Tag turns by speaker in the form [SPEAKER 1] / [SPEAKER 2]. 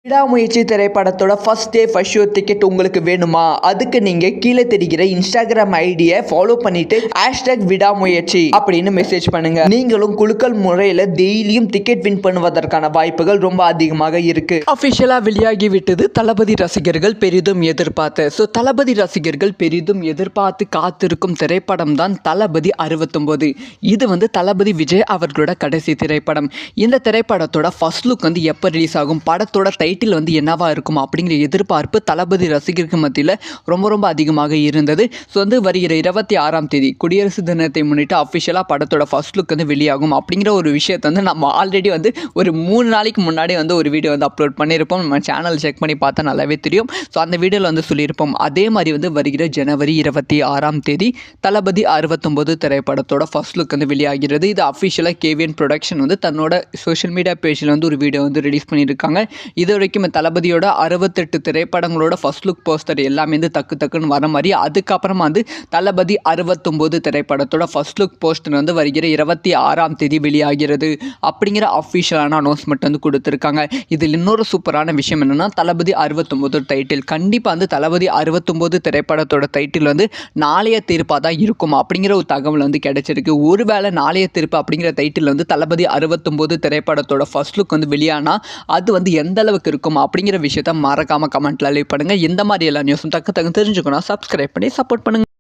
[SPEAKER 1] விடாமுயற்சி திரைப்படத்தோட first day first show ticket உங்களுக்கு வேணுமா? அதுக்கு நீங்க கீழே தெரிகிற இன்ஸ்டாகிராம் ஐடியை ஃபாலோ பண்ணிட்டு #விடாமுயற்சி அப்படின்னு மெசேஜ் பண்ணுங்க. நீங்களும் குலுக்கல் முறையில் டெய்லியும் டிக்கெட் வின் பண்ணுவதற்கான வாய்ப்புகள் ரொம்ப அதிகமாக இருக்கு. அபிஷியலா வெளியாகி விட்டது தளபதி ரசிகர்கள் பெரிதும் எதிர்பார்த்து தளபதி ரசிகர்கள் பெரிதும் எதிர்பார்த்து காத்திருக்கும் திரைப்படம் தான் தளபதி 69. இது தளபதி விஜய் அவர்களோட கடைசி திரைப்படம். இந்த திரைப்படத்தோட ஃபர்ஸ்ட் லுக் எப்போ ரிலீஸ் ஆகும், படத்தோட டைட்டில் என்னவா இருக்கும் அப்படிங்கிற எதிர்பார்ப்பு தளபதி ரசிகருக்கு மத்தியில் ரொம்ப அதிகமாக இருந்தது. வருகிற 26ஆம் தேதி குடியரசு தினத்தை முன்னிட்டு அஃபிஷியலாக படத்தோட ஃபர்ஸ்ட் லுக் வெளியாகும் அப்படிங்கிற ஒரு விஷயத்தை நம்ம ஆல்ரெடி ஒரு 3 நாளைக்கு முன்னாடி ஒரு வீடியோ அப்லோட் பண்ணியிருப்போம். நம்ம சேனல் செக் பண்ணி பார்த்தா நல்லாவே தெரியும். அந்த வீடியோவில் சொல்லியிருப்போம். அதே மாதிரி வருகிற ஜனவரி 26ஆம் தேதி தளபதி 69 திரைப்படத்தோட ஃபர்ஸ்ட் லுக் வெளியாகிறது. இது அஃபிஷியலாக கேவிஎன் ப்ரொடக்ஷன் தன்னோட சோஷியல் மீடியா பேஜில் ஒரு வீடியோ ரிலீஸ் பண்ணியிருக்காங்க. இது வரைக்கும் தளபதியோட 68 திரைப்படங்களோட ஃபர்ஸ்ட் லுக் போஸ்டர் எல்லாமே டக்குன்னு வர மாதிரி, அதுக்கப்புறமா தளபதி 69 திரைப்படத்தோட ஃபர்ஸ்ட் லுக் போஸ்டர் வருகிற 26ஆம் தேதி வெளியாகிறது அப்படிங்கிற அஃபிஷியலான அனௌன்ஸ்மெண்ட் கொடுத்துருக்காங்க. இதில் இன்னொரு சூப்பரான விஷயம் என்னன்னா, தளபதி 69 டைட்டில் கண்டிப்பாக தளபதி 69 திரைப்படத்தோட டைட்டில் நாளைய தீர்ப்பாக தான் இருக்கும் அப்படிங்கிற ஒரு தகவல் கிடைச்சிருக்கு. ஒருவேளை நாளைய தீர்ப்பு அப்படிங்கிற டைட்டில் தளபதி 69 திரைப்படத்தோட ஃபர்ஸ்ட் லுக் வெளியானா அது எந்த அளவுக்கு இருக்கும் அப்படிங்கிற விஷயத்த மறக்காம கமெண்ட்ல லீவ் பண்ணுங்க. இந்த மாதிரி எல்லா நியூஸும் டக்கு தெரிஞ்சுக்கணும். சப்ஸ்கிரைப் பண்ணி சப்போர்ட் பண்ணுங்க.